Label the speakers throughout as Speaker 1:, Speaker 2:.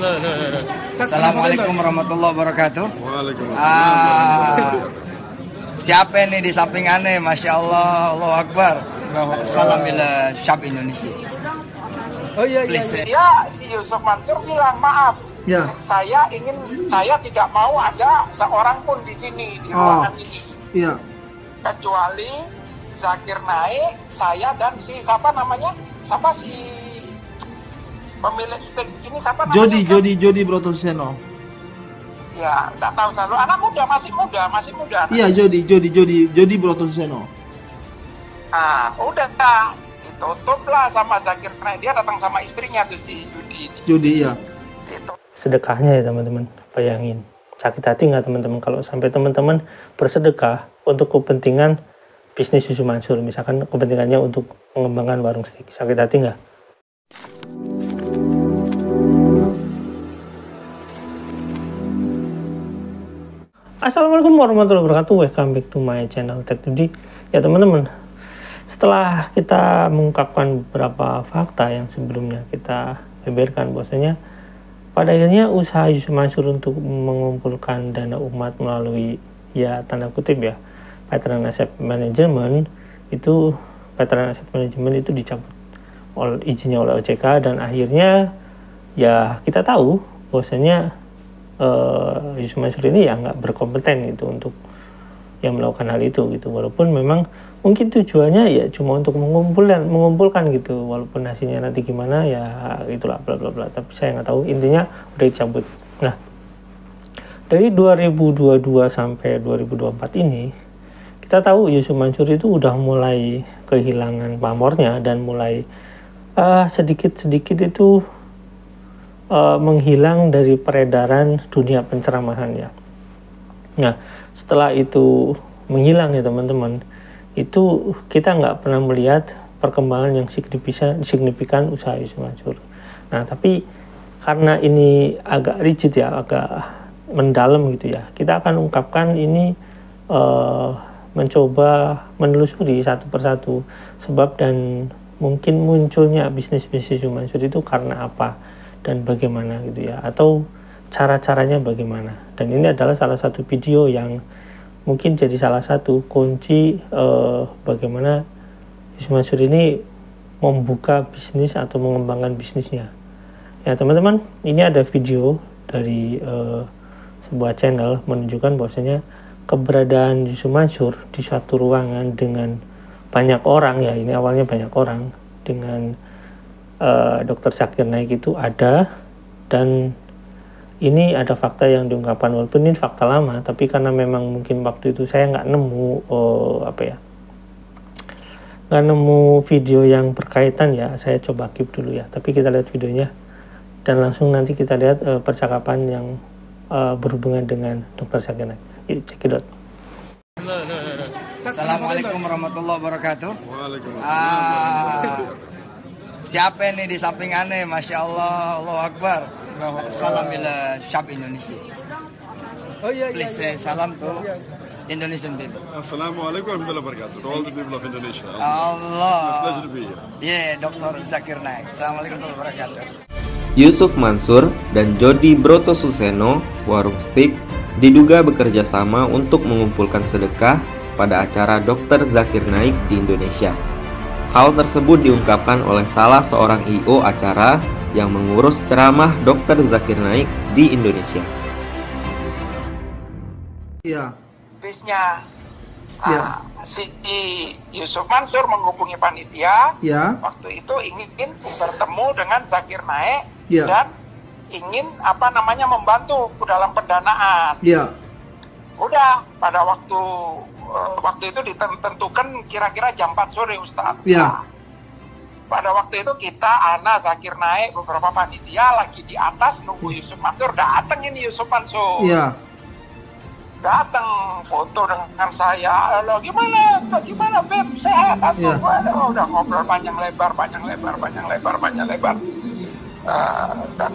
Speaker 1: Assalamualaikum warahmatullahi wabarakatuh. Siapa ini di samping aneh? Masya Allah, Allahu Akbar. Salam bila syab Indonesia.
Speaker 2: Oh iya.
Speaker 3: Ya, si Yusuf Mansur bilang maaf.
Speaker 2: Ya.
Speaker 3: Saya tidak mau ada seorang pun di sini di ruangan ini.
Speaker 2: Iya.
Speaker 3: Kecuali Zakir Naik, saya dan si siapa namanya? Siapa si pemilik stake ini siapa namanya?
Speaker 2: Jody Brotosuseno.
Speaker 3: Ya, enggak tahu selalu. Anak muda, masih muda.
Speaker 2: Iya, Jody Brotosuseno.
Speaker 3: Ah, udah ditutup lah sama Zakir Naik. Dia datang sama istrinya tuh si
Speaker 2: Jody ya.
Speaker 3: Gitu.
Speaker 4: Sedekahnya ya teman-teman, bayangin. Sakit hati nggak teman-teman kalau sampai teman-teman bersedekah untuk kepentingan bisnis Yusuf Mansur, misalkan kepentingannya untuk mengembangkan warung steak. Sakit hati nggak? Assalamualaikum warahmatullahi wabarakatuh. Welcome back to my channel Tech Today. Ya teman-teman, setelah kita mengungkapkan beberapa fakta yang sebelumnya kita beberkan, bahwasanya pada akhirnya usaha Yusuf Mansur untuk mengumpulkan dana umat melalui, ya tanda kutip ya, Veteran Asset Management itu dicabut izinnya oleh OJK, dan akhirnya ya kita tahu bahwasanya Yusuf Mansur ini ya nggak berkompeten gitu untuk yang melakukan hal itu gitu, walaupun memang mungkin tujuannya ya cuma untuk mengumpulkan gitu, walaupun hasilnya nanti gimana ya itulah bla bla bla, tapi saya nggak tahu, intinya udah dicabut. Nah, dari 2022 sampai 2024 ini kita tahu Yusuf Mansur itu udah mulai kehilangan pamornya dan mulai sedikit-sedikit itu menghilang dari peredaran dunia penceramahan ya. Nah, setelah itu menghilang ya teman-teman, itu kita nggak pernah melihat perkembangan yang signifikan usaha Yusuf Mansur. Nah, tapi karena ini agak rigid ya, agak mendalam gitu ya, kita akan ungkapkan ini, mencoba menelusuri satu persatu sebab dan mungkin munculnya bisnis Yusuf Mansur itu karena apa dan bagaimana gitu ya, atau cara-caranya bagaimana. Dan ini adalah salah satu video yang mungkin jadi salah satu kunci bagaimana Yusuf Mansur ini membuka bisnis atau mengembangkan bisnisnya. Ya teman-teman, ini ada video dari sebuah channel menunjukkan bahwasanya keberadaan Yusuf Mansur di suatu ruangan dengan banyak orang ya, ini awalnya banyak orang dengan Dr. Zakir Naik itu ada, dan ini ada fakta yang diungkapkan, walaupun ini fakta lama, tapi karena memang mungkin waktu itu saya nggak nemu nggak nemu video yang berkaitan ya, saya coba keep dulu ya. Tapi kita lihat videonya dan langsung nanti kita lihat percakapan yang berhubungan dengan Dr. Zakir Naik. Yuk cekidot.
Speaker 1: Assalamualaikum warahmatullahi wabarakatuh. Siapa ini di samping aneh? Masya Allah, Allahu Akbar. Salam bila syab Indonesia.
Speaker 2: Oh iya.
Speaker 1: Please say salam to Indonesian people.
Speaker 5: Assalamualaikum warahmatullahi wabarakatuh. To all the people of Indonesia.
Speaker 1: Allah.
Speaker 5: It's a pleasure to be here.
Speaker 1: Yeah, Dr. Zakir Naik. Assalamualaikum warahmatullahi wabarakatuh.
Speaker 6: Yusuf Mansur dan Jody Brotosuseno, Warung Steak, diduga bekerja sama untuk mengumpulkan sedekah pada acara Dr. Zakir Naik di Indonesia. Hal tersebut diungkapkan oleh salah seorang I.O. acara yang mengurus ceramah Dr. Zakir Naik di Indonesia.
Speaker 2: Iya.
Speaker 3: Bisnya
Speaker 2: Ya.
Speaker 3: si Yusuf Mansur menghubungi panitia.
Speaker 2: Ya.
Speaker 3: Waktu itu ingin bertemu dengan Zakir Naik
Speaker 2: Ya.
Speaker 3: dan ingin membantu dalam pendanaan.
Speaker 2: Iya.
Speaker 3: Udah pada waktu itu ditentukan kira-kira jam 4 sore Ustadz.
Speaker 2: Ya.
Speaker 3: Nah, pada waktu itu kita, Ana, Zakir Naik, beberapa panitia lagi di atas nunggu Yusuf Mansur. Datang ini Yusuf Mansur.
Speaker 2: Iya.
Speaker 3: Datang foto dengan saya. Halo, gimana Beb? Sehat?
Speaker 2: Ya.
Speaker 3: Udah ngobrol panjang lebar. Dan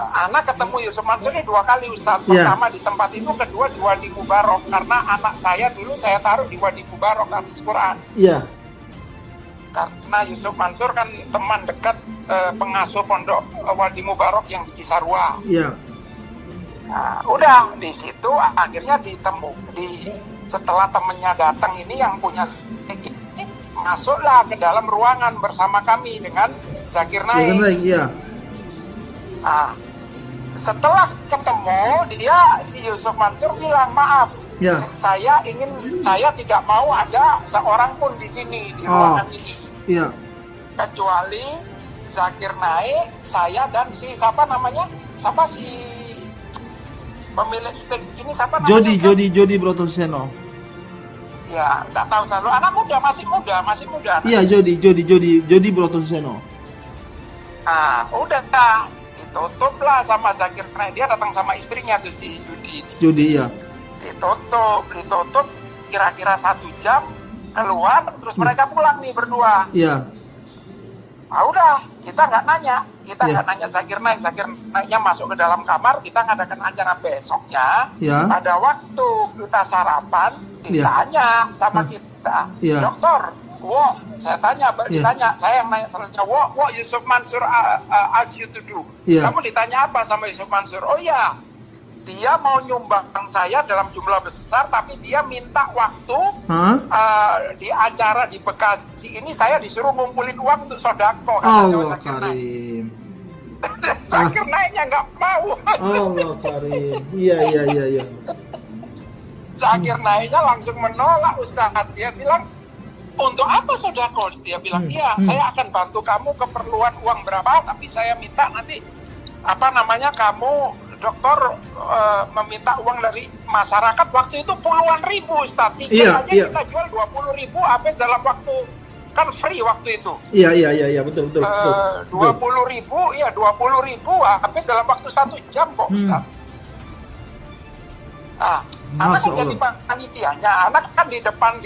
Speaker 3: anak ketemu Yusuf Mansur ini 2 kali Ustadz.
Speaker 2: Ya.
Speaker 3: Pertama di tempat itu, kedua di Wadi Mubarok, karena anak saya dulu saya taruh di Wadi Mubarok habis Quran.
Speaker 2: Iya.
Speaker 3: Karena Yusuf Mansur kan teman dekat pengasuh pondok Wadi Mubarak yang di Cisarua.
Speaker 2: Iya.
Speaker 3: Nah, udah di situ akhirnya setelah temennya datang ini yang punya ini masuklah ke dalam ruangan bersama kami dengan Zakir Naik.
Speaker 2: Iya.
Speaker 3: Nah, setelah ketemu dia si Yusuf Mansur bilang maaf,
Speaker 2: Ya.
Speaker 3: saya tidak mau ada seorang pun di sini di ruangan ini,
Speaker 2: Iya.
Speaker 3: kecuali Zakir Naik, saya dan si pemilik stick ini siapa namanya?
Speaker 2: Jody Brotoseno.
Speaker 3: Ya, nggak tahu selalu anak muda, masih muda.
Speaker 2: Iya, Jody Brotoseno.
Speaker 3: Nah, udah ditutup lah sama Zakir Naik. Dia datang sama istrinya tuh si
Speaker 2: Jody, iya.
Speaker 3: Ditutup kira-kira 1 jam, keluar, terus mereka pulang nih berdua.
Speaker 2: Iya.
Speaker 3: Ah udah, kita nggak nanya Zakir Naiknya masuk ke dalam kamar, kita ngadakan acara besoknya.
Speaker 2: Ya.
Speaker 3: Pada waktu kita sarapan, ditanya sama kita, dokter, ditanya, saya yang nanya selanjutnya, what Yusuf Mansur ask you to do? Kamu ditanya apa sama Yusuf Mansur? Oh ya, dia mau nyumbang saya dalam jumlah besar, tapi dia minta waktu di acara di Bekasi ini saya disuruh ngumpulin uang untuk sodako.
Speaker 2: Allah Karim.
Speaker 3: Zakir Naiknya nggak mau.
Speaker 2: Allah Karim. Iya.
Speaker 3: Zakir Naiknya langsung menolak, Ustadz. Dia bilang, untuk apa sodako? Dia bilang, iya, saya akan bantu kamu keperluan uang berapa, tapi saya minta nanti kamu dokter meminta uang dari masyarakat. Waktu itu puluhan ribu, Ustaz. Tiket aja kita jual 20.000 habis dalam waktu, kan free waktu itu.
Speaker 2: Iya, betul.
Speaker 3: 20.000 habis dalam waktu 1 jam kok, Ustaz. Nah, anak kan jadi panitianya, anak kan di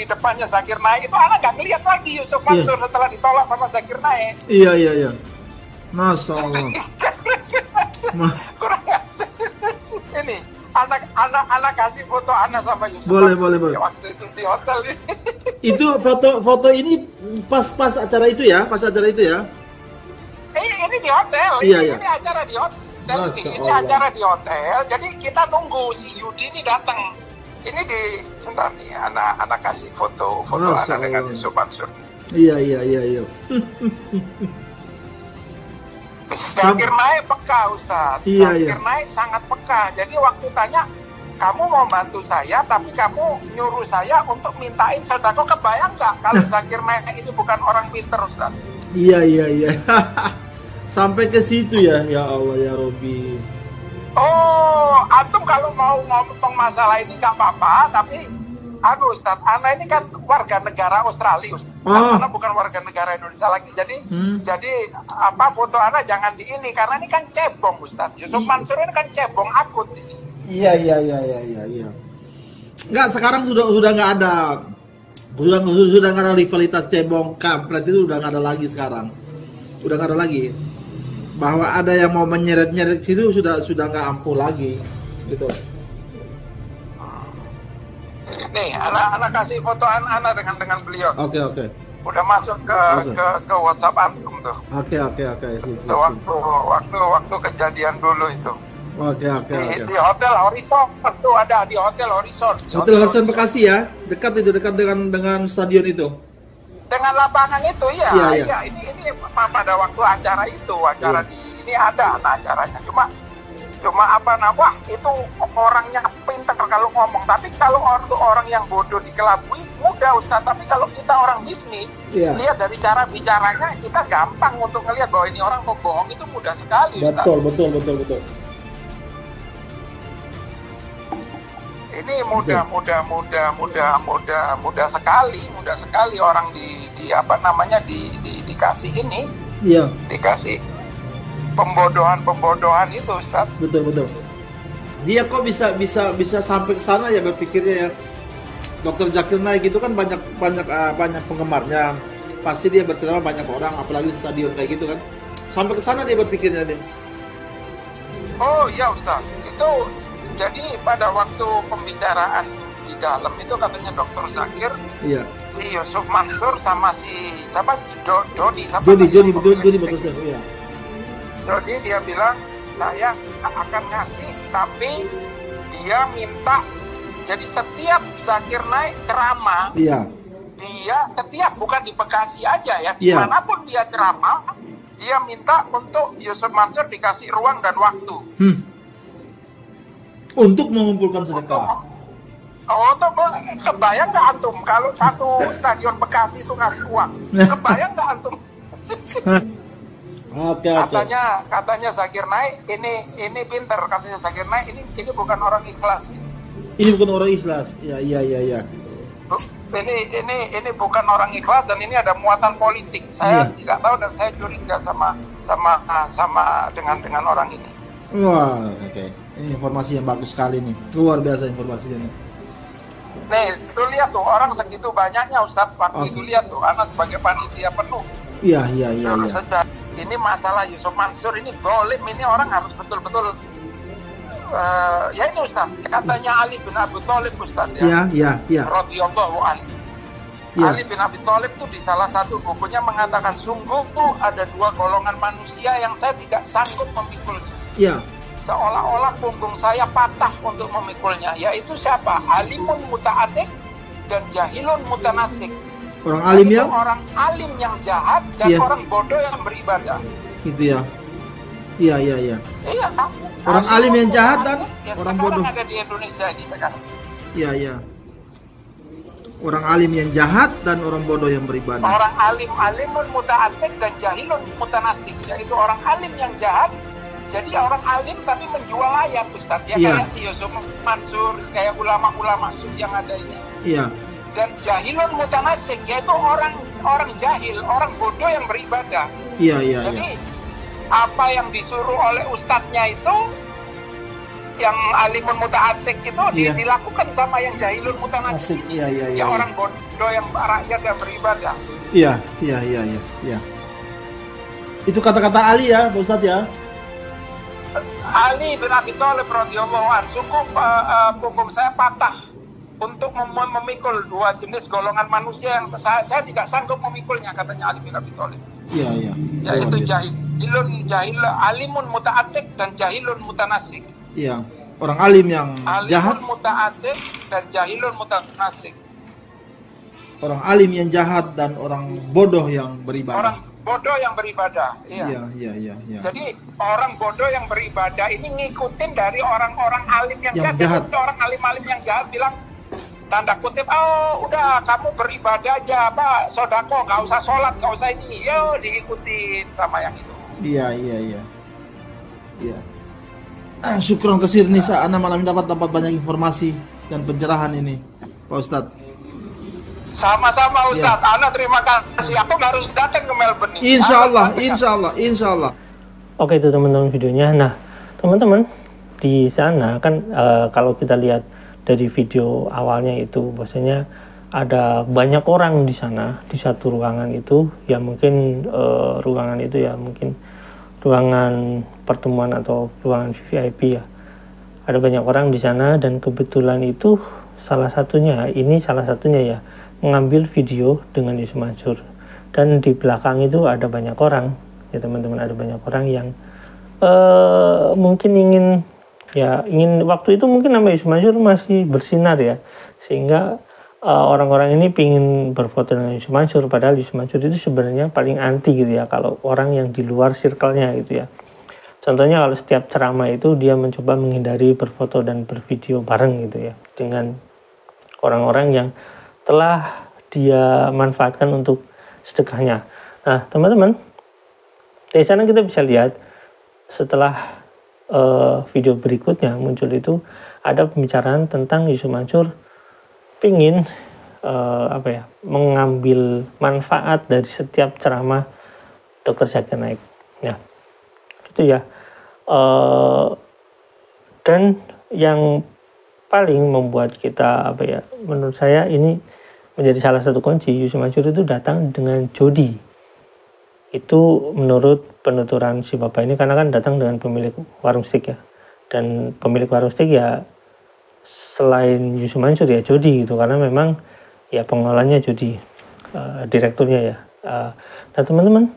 Speaker 3: depannya Zakir Naik itu, anak nggak ngeliat lagi Yusuf Mansur setelah ditolak sama Zakir Naik.
Speaker 2: Iya. Masya Allah.
Speaker 3: Kurang ini anak kasih foto anak sama Yusuf.
Speaker 2: Boleh.
Speaker 3: Waktu itu di hotel ini.
Speaker 2: Itu foto ini pas acara itu ya?
Speaker 3: Ini di hotel.
Speaker 2: Iya.
Speaker 3: Ini acara di hotel. Ini acara di hotel. Jadi kita nunggu si Yudi ini datang. Ini sebentar nih, anak kasih foto anak dengan Yusuf Mansur.
Speaker 2: Iya.
Speaker 3: Zakir Naik peka, Ustaz. Zakir Naik sangat peka. Jadi waktu tanya, kamu mau bantu saya, tapi kamu nyuruh saya untuk mintain sodako, kebayang nggak kalau Zakir Naik ini bukan orang pinter, Ustaz?
Speaker 2: Iya. Sampai ke situ ya Allah ya Robi.
Speaker 3: Oh, antum kalau mau ngomong masalah ini nggak apa-apa, tapi Ustaz, Ana ini kan warga negara Australia, Ustaz. Ana bukan warga negara Indonesia lagi. Jadi foto Ana jangan di ini, karena ini kan cebong, Ustaz. Yusuf Mansur ini kan cebong akut ini.
Speaker 2: Iya. Enggak, sekarang sudah nggak ada. Sudah nggak ada rivalitas cebong kampret itu, udah nggak ada lagi sekarang. Udah nggak ada lagi. Bahwa ada yang mau menyeret-nyeret situ sudah nggak ampuh lagi, gitu.
Speaker 3: Nih, anak kasih foto anak dengan beliau.
Speaker 2: Oke.
Speaker 3: Udah masuk ke WhatsApp antum tuh.
Speaker 2: Oke. Sip.
Speaker 3: Waktu kejadian dulu itu.
Speaker 2: Oke.
Speaker 3: Di Hotel Horizon tuh ada, di Hotel Horizon.
Speaker 2: Hotel Horizon Bekasi ya, dekat dengan stadion itu.
Speaker 3: Dengan lapangan itu ya. Iya. Ini pada waktu acara itu, di ini ada acaranya. Cuma itu orangnya pintar kalau ngomong. Tapi kalau orang yang bodoh dikelabui mudah, Ustaz. Tapi kalau kita orang bisnis, lihat dari cara bicaranya, kita gampang untuk ngelihat bahwa ini orang mau bohong, itu mudah sekali, Ustaz.
Speaker 2: Betul.
Speaker 3: Ini mudah sekali orang dikasih ini.
Speaker 2: Iya.
Speaker 3: Dikasih pembodohan itu, Ustaz.
Speaker 2: Betul. Dia kok bisa sampai ke sana ya berpikirnya ya. Dr. Zakir Naik itu kan banyak penggemarnya. Pasti dia berceramah banyak orang, apalagi di stadion kayak gitu kan. Sampai ke sana dia berpikirnya dia.
Speaker 3: Oh iya, Ustaz. Itu jadi pada waktu pembicaraan di dalam itu katanya Dr. Zakir, si Yusuf Mansur sama si siapa? Jody betul, iya. Jadi dia bilang saya akan ngasih, tapi dia minta jadi setiap Zakir Naik ceramah,
Speaker 2: Iya.
Speaker 3: dia setiap, bukan di Bekasi aja ya,
Speaker 2: Iya.
Speaker 3: dimanapun dia ceramah, dia minta untuk Yusuf Mansur dikasih ruang dan waktu.
Speaker 2: Untuk mengumpulkan sedekah.
Speaker 3: Untuk kebayang nggak antum kalau satu stadion Bekasi itu ngasih uang? Kebayang nggak antum?
Speaker 2: Oke.
Speaker 3: Katanya Zakir Naik ini pinter, katanya Zakir Naik ini bukan orang ikhlas.
Speaker 2: Ini bukan orang ikhlas. Iya.
Speaker 3: Ini bukan orang ikhlas dan ini ada muatan politik. Saya tidak tahu dan saya curiga sama dengan orang ini.
Speaker 2: Wah, oke. Ini informasi yang bagus sekali nih. Luar biasa informasinya nih.
Speaker 3: Nih, itu lihat tuh orang segitu banyaknya Ustadz. Waktu itu lihat tuh, Ana sebagai panitia penuh.
Speaker 2: Iya.
Speaker 3: Ini masalah Yusuf Mansur ini dolim, ini orang harus betul-betul ya ini Ustaz, katanya Ali bin Abi Thalib Ustaz ya.
Speaker 2: Iya.
Speaker 3: Radhiyallahu anhu.
Speaker 2: Ya.
Speaker 3: Ali bin Abi Thalib tuh di salah satu bukunya mengatakan sungguh tuh ada dua golongan manusia yang saya tidak sanggup memikulnya.
Speaker 2: Iya.
Speaker 3: Seolah-olah punggung saya patah untuk memikulnya, yaitu siapa? Alimun muta'atik dan jahilun mutanasik.
Speaker 2: Orang alim yang
Speaker 3: orang alim yang jahat dan orang bodoh yang beribadah.
Speaker 2: Gitu ya. Iya.
Speaker 3: Iya,
Speaker 2: Orang alim yang jahat dan orang bodoh.
Speaker 3: Ada di Indonesia ini sekarang.
Speaker 2: Iya. Orang alim yang jahat dan orang bodoh yang beribadah.
Speaker 3: Orang alimun muta'atik dan jahilun mutanasik, yaitu orang alim yang jahat. Jadi orang alim tapi menjual ayat Ustaz. Ya kayak si Yusuf Mansur, kayak ulama-ulama yang ada ini. Iya. Dan jahilun mutanasik, yaitu orang jahil, orang bodoh yang beribadah.
Speaker 2: Iya.
Speaker 3: Jadi apa yang disuruh oleh ustadznya itu, yang alimun muta'atik itu dilakukan sama yang jahilun mutanasik.
Speaker 2: Iya.
Speaker 3: Ya orang bodoh yang rakyat yang beribadah.
Speaker 2: Iya. Itu kata-kata Ali ya, Pak Ustadz ya.
Speaker 3: Ali bin Abi Thalib radhiyallahu anhu, sungguh punggung saya patah untuk memikul dua jenis golongan manusia yang saya tidak sanggup memikulnya, katanya Ali bin Abi Thalib.
Speaker 2: Iya.
Speaker 3: Yaitu alimun muta'atik dan jahilun mutanasik.
Speaker 2: Iya. Orang alim yang jahat.
Speaker 3: Alimun muta'atik dan jahilun mutanasik.
Speaker 2: Orang alim yang jahat dan orang bodoh yang beribadah.
Speaker 3: Orang bodoh yang beribadah.
Speaker 2: Iya.
Speaker 3: Jadi orang bodoh yang beribadah ini ngikutin dari orang-orang alim yang jahat. Orang alim-alim yang jahat bilang, tanda kutip, oh udah kamu beribadah aja, Pak, sodako, nggak usah sholat, nggak usah ini, yo diikutin sama yang itu.
Speaker 2: Iya. Syukron kesir nih, Ana malam ini dapat banyak informasi dan pencerahan ini, Pak Ustadz.
Speaker 3: Sama-sama Ustadz, Ana terima kasih. Aku harus datang ke Melbourne.
Speaker 2: Insya Allah.
Speaker 4: Oke, itu teman-teman videonya. Nah, teman-teman di sana kan kalau kita lihat dari video awalnya itu, bahwasanya ada banyak orang di sana di satu ruangan itu, ya mungkin ruangan itu ya mungkin ruangan pertemuan atau ruangan VIP ya. Ada banyak orang di sana dan kebetulan itu salah satunya ya mengambil video dengan Yusuf Mansur, dan di belakang itu ada banyak orang ya teman-teman, ada banyak orang yang mungkin ingin waktu itu mungkin nama Yusuf Mansur masih bersinar ya, sehingga orang-orang ini pingin berfoto dengan Yusuf Mansur, padahal Yusuf Mansur itu sebenarnya paling anti gitu ya kalau orang yang di luar circle-nya gitu ya. Contohnya kalau setiap ceramah itu dia mencoba menghindari berfoto dan bervideo bareng gitu ya dengan orang-orang yang telah dia manfaatkan untuk sedekahnya. Nah teman-teman, dari sana kita bisa lihat setelah video berikutnya muncul itu ada pembicaraan tentang Yusuf Mansur pingin mengambil manfaat dari setiap ceramah Dr. Zakir Naik ya, gitu ya. Dan yang paling membuat kita menurut saya ini menjadi salah satu kunci, Yusuf Mansur itu datang dengan jodi. Itu menurut penuturan si bapak ini, karena kan datang dengan pemilik warung steak ya, dan pemilik warung steak ya selain Yusuf Mansur ya jodi gitu, karena memang ya pengelolanya jodi, direkturnya ya. Nah teman-teman,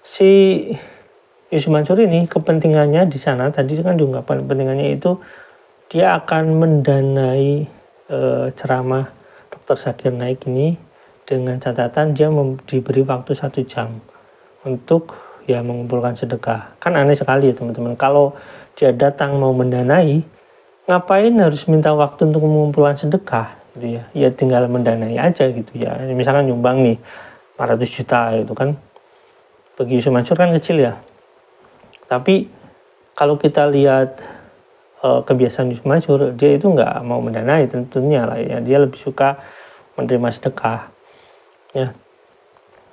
Speaker 4: si Yusuf Mansur ini kepentingannya di sana tadi kan diungkapkan kepentingannya itu dia akan mendanai ceramah Dr. Zakir Naik ini dengan catatan dia diberi waktu 1 jam untuk ya mengumpulkan sedekah. Kan aneh sekali ya teman-teman, kalau dia datang mau mendanai, ngapain harus minta waktu untuk mengumpulkan sedekah gitu ya? Ya tinggal mendanai aja gitu ya. Misalkan nyumbang nih 400 juta itu kan bagi Yusuf Mansur kan kecil ya. Tapi kalau kita lihat kebiasaan Yusuf Mansur, dia itu nggak mau mendanai tentunya lah ya. Dia lebih suka menerima sedekah. Ya.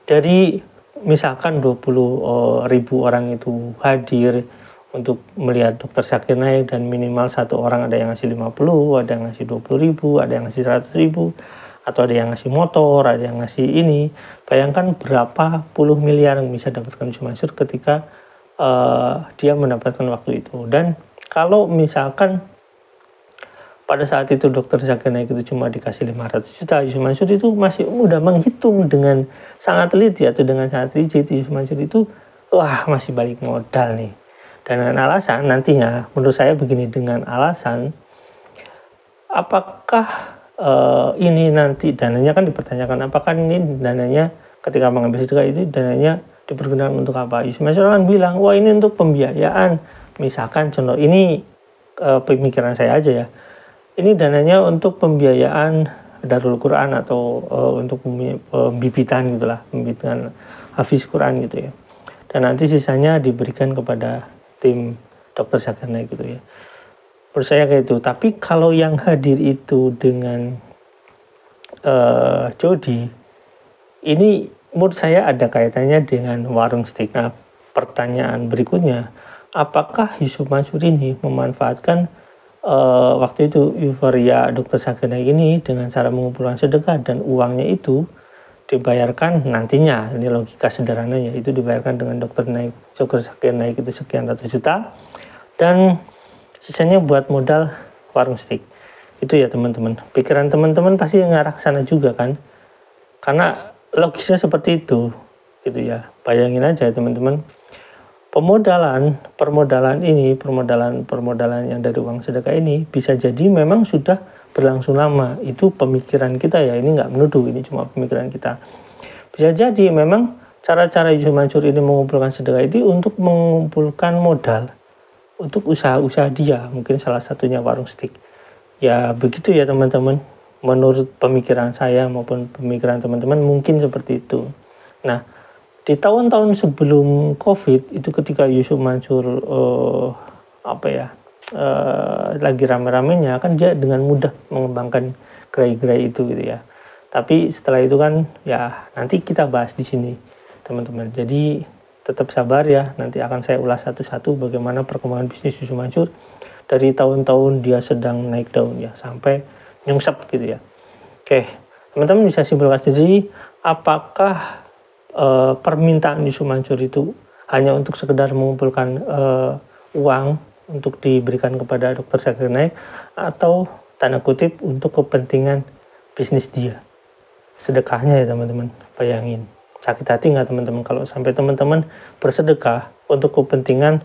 Speaker 4: Dari misalkan 20 ribu orang itu hadir untuk melihat Dr. Zakir Naik dan minimal satu orang ada yang ngasih 50, ada yang ngasih 20 ribu, ada yang ngasih 100 ribu, atau ada yang ngasih motor, ada yang ngasih ini. Bayangkan berapa puluh miliar yang bisa dapatkan Yusuf Mansur ketika dia mendapatkan waktu itu. Dan kalau misalkan pada saat itu Dr. Zakir Naik itu cuma dikasih 500 juta, Yusuf Mansur itu masih mudah menghitung dengan sangat teliti atau dengan sangat rigid. Yusuf Mansur itu wah masih balik modal nih. Dan dengan alasan nantinya menurut saya begini, dengan alasan apakah ini nanti dananya kan dipertanyakan, apakah ini dananya ketika mengambil sedekah itu dananya dipergunakan untuk apa? Yusuf Mansur akan bilang, wah ini untuk pembiayaan. Misalkan contoh ini pemikiran saya aja ya. Ini dananya untuk pembiayaan Darul Quran atau untuk pembibitan gitulah, pembibitan hafiz Quran gitu ya. Dan nanti sisanya diberikan kepada tim Dr. Zakir Naik gitu ya. Menurut saya kayak itu. Tapi kalau yang hadir itu dengan Jody, ini menurut saya ada kaitannya dengan warung steak. Nah, pertanyaan berikutnya, apakah Yusuf Mansur ini memanfaatkan waktu itu euforia Dr. Zakir Naik ini dengan cara mengumpulkan sedekah dan uangnya itu dibayarkan nantinya, ini logika sederhananya, itu dibayarkan dengan Dr. Zakir Naik itu sekian ratus juta dan sisanya buat modal warung steak. Itu ya teman-teman, pikiran teman-teman pasti ngarah ke sana juga kan, karena logisnya seperti itu gitu ya. Bayangin aja teman-teman, permodalan yang dari uang sedekah ini bisa jadi memang sudah berlangsung lama. Itu pemikiran kita ya, ini nggak menuduh, ini cuma pemikiran kita. Bisa jadi memang cara-cara Yusuf Mansur ini mengumpulkan sedekah itu untuk mengumpulkan modal untuk usaha-usaha dia, mungkin salah satunya warung steak. Ya begitu ya teman-teman, menurut pemikiran saya maupun pemikiran teman-teman mungkin seperti itu. Nah, di tahun-tahun sebelum COVID itu ketika Yusuf Mansur lagi rame-ramenya kan dia dengan mudah mengembangkan gerai-gerai itu gitu ya. Tapi setelah itu kan ya nanti kita bahas di sini teman-teman. Jadi tetap sabar ya, nanti akan saya ulas satu-satu bagaimana perkembangan bisnis Yusuf Mansur dari tahun-tahun dia sedang naik daun ya sampai nyungsep gitu ya. Oke, teman-teman bisa simpulkan sendiri apakah permintaan Yusuf Mansur itu hanya untuk sekedar mengumpulkan uang untuk diberikan kepada Dr. Zakir Naik atau tanda kutip untuk kepentingan bisnis dia. Sedekahnya ya teman-teman, bayangin. Sakit hati nggak teman-teman kalau sampai teman-teman bersedekah untuk kepentingan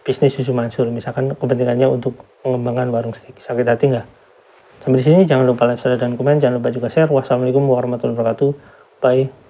Speaker 4: bisnis Yusuf Mansur, misalkan kepentingannya untuk mengembangkan warung steak. Sakit hati nggak? Sampai di sini jangan lupa like, share, dan komen. Jangan lupa juga share. Wassalamualaikum warahmatullahi wabarakatuh. Bye.